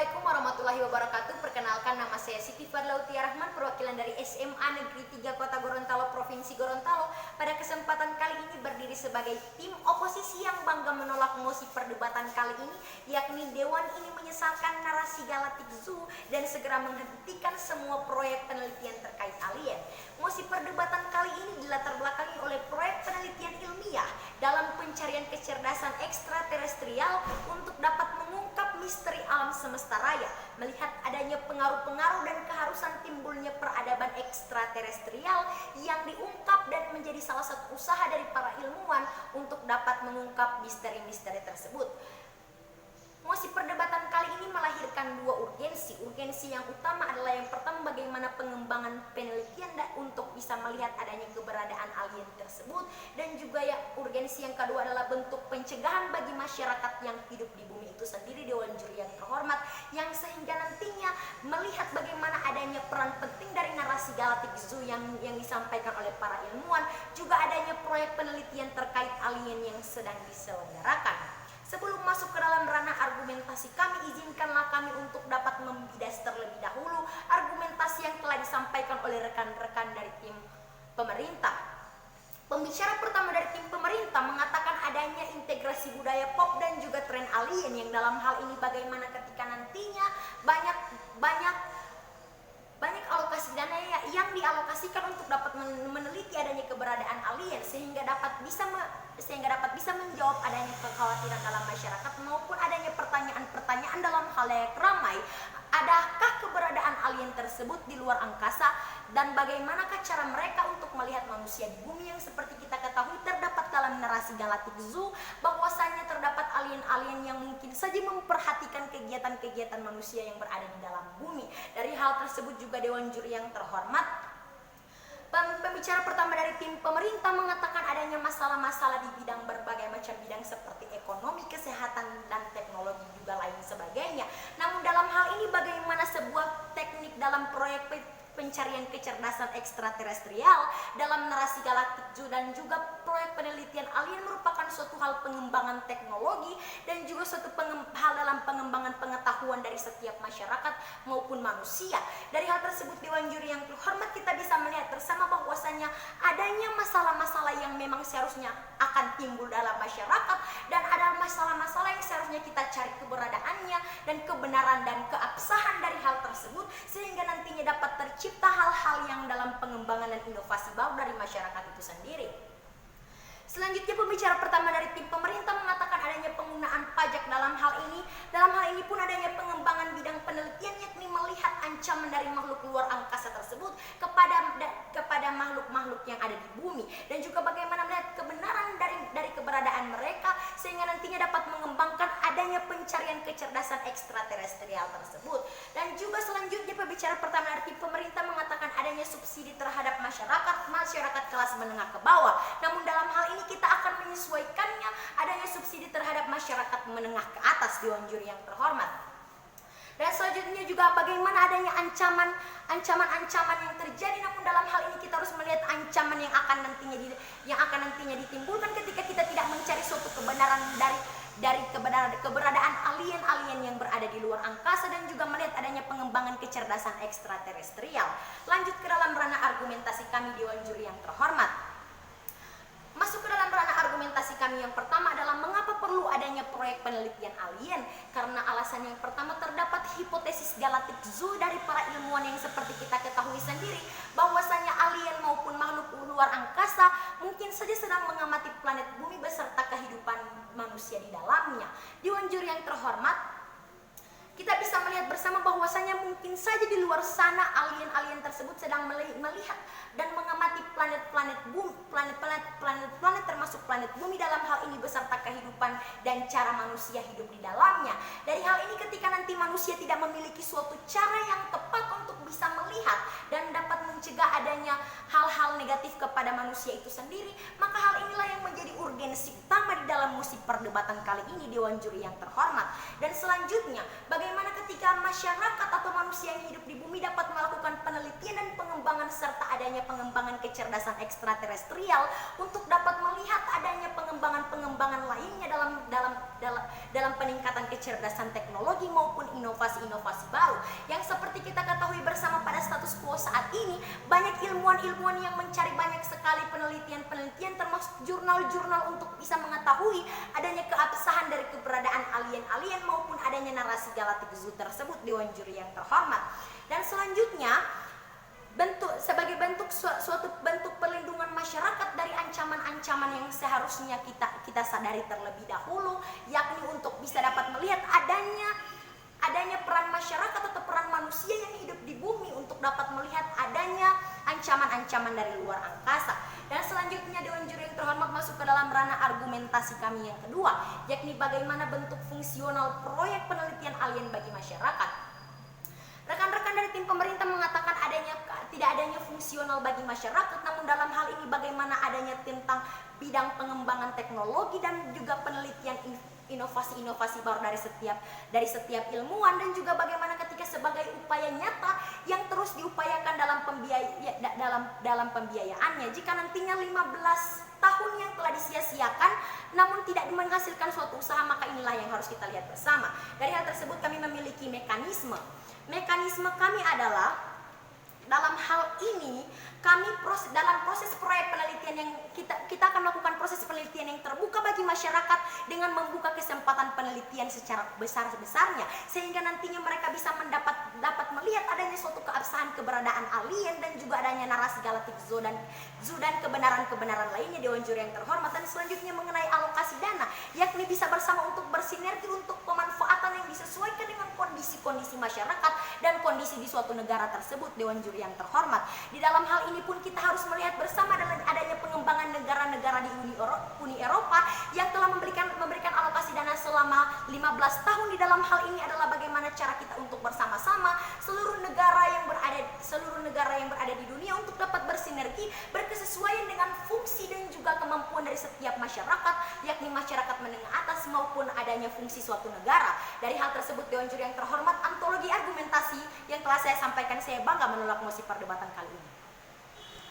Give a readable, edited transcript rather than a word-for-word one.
Assalamualaikum warahmatullahi wabarakatuh. Perkenalkan, nama saya Siti Fadlautia Rahman, perwakilan dari SMA Negeri 3 Kota Gorontalo, Provinsi Gorontalo. Pada kesempatan kali ini berdiri sebagai tim oposisi yang bangga menolak mosi perdebatan kali ini, yakni Dewan ini menyesalkan narasi Galactic Zoo dan segera menghentikan semua proyek penelitian terkait alien. Mosi perdebatan kali ini dilatar belakangi oleh proyek penelitian ilmiah dalam pencarian kecerdasan ekstraterestrial untuk dapat mengungkap misteri alam semesta raya, melihat adanya pengaruh-pengaruh dan keharusan timbulnya peradaban ekstraterestrial yang diungkap dan menjadi salah satu usaha dari para ilmuwan untuk dapat mengungkap misteri-misteri tersebut. Mosi perdebatan kali ini melahirkan dua urgensi. Urgensi yang utama adalah yang pertama, bagaimana pengembangan penelitian untuk bisa melihat adanya keberadaan alien tersebut, dan juga ya urgensi yang kedua adalah bentuk pencegahan bagi masyarakat yang hidup di bumi itu sendiri, Dewan Juri yang terhormat, yang sehingga nantinya melihat bagaimana adanya peran penting dari narasi Galactic Zoo yang disampaikan oleh para ilmuwan, juga adanya proyek penelitian terkait alien yang sedang diselenggarakan. Sebelum masuk ke dalam ranah argumentasi kami, izinkanlah kami untuk dapat membidas terlebih dahulu argumentasi yang telah disampaikan oleh rekan-rekan dari tim pemerintah. Pembicara pertama dari tim pemerintah mengatakan adanya integrasi budaya pop dan juga tren alien, yang dalam hal ini bagaimana ketika nantinya banyak alokasi dana yang dialokasikan untuk dapat meneliti adanya keberadaan alien, sehingga dapat bisa menjawab adanya kekhawatiran dalam masyarakat maupun adanya pertanyaan-pertanyaan dalam halayak ramai. Adakah keberadaan alien tersebut di luar angkasa, dan bagaimanakah cara mereka untuk melihat manusia di bumi, yang seperti kita ketahui terdapat dalam narasi Galactic Zoo bahwasanya terdapat alien-alien yang mungkin saja memperhatikan kegiatan-kegiatan manusia yang berada di dalam bumi. Dari hal tersebut juga Dewan Juri yang terhormat, pembicara pertama dari tim pemerintah mengatakan adanya masalah-masalah di bidang berbagai macam bidang seperti ekonomi, kesehatan, dan teknologi juga lain sebagainya. Namun dalam hal ini bagaimana sebuah teknik dalam proyek pencarian kecerdasan ekstraterestrial dalam narasi Galactic Zoo dan juga proyek penelitian alien merupakan suatu hal pengembangan teknologi dan juga suatu hal dalam pengembangan pengetahuan dari setiap masyarakat maupun manusia. Dari hal tersebut Dewan Juri yang terhormat, kita bisa melihat bersama bahwasanya adanya masalah-masalah yang memang seharusnya akan timbul dalam masyarakat, dan ada masalah-masalah yang seharusnya kita cari keberadaannya dan kebenaran dan keabsahan dari hal tersebut, sehingga nantinya dapat tercipta hal-hal yang dalam pengembangan dan inovasi baru dari masyarakat itu sendiri. Selanjutnya pembicara pertama dari tim pemerintah mengatakan adanya penggunaan pajak dalam hal ini. Dalam hal ini pun adanya pengembangan bidang penelitian, yakni melihat ancaman dari makhluk luar angkasa tersebut kepada makhluk-makhluk yang ada di bumi, dan juga bagaimana melihat kebenaran dari keberadaan mereka, sehingga nantinya dapat mengembangkan adanya pencarian kecerdasan ekstraterestrial tersebut. Dan juga selanjutnya pembicara pertama dari tim pemerintah mengatakan adanya subsidi terhadap masyarakat kelas menengah ke bawah. Namun dalam hal ini kita akan menyesuaikannya adanya subsidi terhadap masyarakat menengah ke atas, Dewan Juri yang terhormat. Dan selanjutnya juga bagaimana adanya ancaman-ancaman yang terjadi, namun dalam hal ini kita harus melihat ancaman yang akan nantinya ditimbulkan ketika kita tidak mencari suatu kebenaran dari keberadaan alien-alien yang berada di luar angkasa, dan juga melihat adanya pengembangan kecerdasan ekstraterestrial. Lanjut ke dalam ranah argumentasi kami, Dewan Juri yang terhormat. Masuk ke dalam ranah argumentasi kami yang pertama adalah mengapa perlu adanya proyek penelitian alien. Karena alasan yang pertama, terdapat hipotesis Galactic Zoo dari para ilmuwan yang seperti kita ketahui sendiri bahwasanya alien maupun makhluk luar angkasa mungkin saja sedang mengamati planet bumi beserta kehidupan manusia di dalamnya. Dewan Juri yang terhormat, kita bisa melihat bersama bahwasanya mungkin saja di luar sana alien-alien tersebut sedang melihat dan mengamati planet-planet bumi, planet termasuk planet bumi dalam hal ini beserta kehidupan dan cara manusia hidup di dalamnya. Dari hal ini ketika nanti manusia tidak memiliki suatu cara yang tepat untuk bisa melihat dan dapat mencegah adanya hal-hal negatif kepada manusia itu sendiri, maka hal inilah yang menjadi urgensi utama di dalam musik perdebatan kali ini, Dewan Juri yang terhormat. Dan selanjutnya, bagaimana ketika masyarakat atau manusia yang hidup di bumi dapat melakukan penelitian dan pengembangan serta adanya pengembangan kecerdasan ekstraterestrial untuk dapat melihat adanya pengembangan lainnya dalam peningkatan kecerdasan teknologi maupun inovasi-inovasi baru yang seperti kita ketahui bersama pada status quo saat ini, banyak ilmuwan-ilmuwan yang mencari banyak sekali penelitian-penelitian termasuk jurnal-jurnal untuk bisa mengetahui adanya keabsahan dari keberadaan alien-alien maupun adanya narasi Galactic Zoo tersebut, Dewan Juri yang terhormat. Dan selanjutnya, sebagai suatu bentuk perlindungan masyarakat dari ancaman-ancaman yang seharusnya kita sadari terlebih dahulu, yakni untuk bisa dapat melihat adanya peran masyarakat atau peran manusia yang hidup di bumi untuk dapat melihat adanya ancaman-ancaman dari luar angkasa. Dan selanjutnya, Dewan Juri yang terhormat, masuk ke dalam ranah argumentasi kami yang kedua, yakni bagaimana bentuk fungsional proyek penelitian alien bagi masyarakat. Rekan-rekan dari tim pemerintah mengatakan tidak adanya fungsional bagi masyarakat, namun dalam hal ini bagaimana adanya tentang bidang pengembangan teknologi dan juga penelitian inovasi-inovasi baru dari setiap ilmuwan, dan juga bagaimana ketika sebagai upaya nyata yang terus diupayakan dalam pembiayaannya. Jika nantinya 15 tahun yang telah disia-siakan namun tidak menghasilkan suatu usaha, maka inilah yang harus kita lihat bersama. Dari hal tersebut kami memiliki mekanisme kami adalah dalam hal ini dalam proses proyek penelitian yang kita akan melakukan proses penelitian yang terbuka bagi masyarakat dengan membuka kesempatan penelitian secara besar-besarnya, sehingga nantinya mereka bisa dapat melihat adanya suatu keabsahan keberadaan alien dan juga adanya narasi Galactic Zoo dan kebenaran-kebenaran lainnya, Dewan Juri yang terhormat. Dan selanjutnya mengenai alokasi dana, yakni bisa bersama untuk bersinergi untuk pemanfaatan yang disesuaikan dengan kondisi-kondisi masyarakat dan kondisi di suatu negara tersebut, Dewan Juri yang terhormat. Di dalam hal ini pun kita harus melihat bersama dengan adanya pengembangan negara-negara di Uni Eropa yang telah memberikan alokasi dana selama 15 tahun. Di dalam hal ini adalah bagaimana cara kita untuk bersama-sama seluruh negara yang berada di dunia untuk dapat bersinergi, berkesesuaian dengan fungsi dan juga kemampuan dari setiap masyarakat, yakni masyarakat menengah atas maupun adanya fungsi suatu negara. Dari hal tersebut, Dewan Juri yang terhormat, antologi argumentasi yang telah saya sampaikan, saya bangga menolak mosi perdebatan kali ini.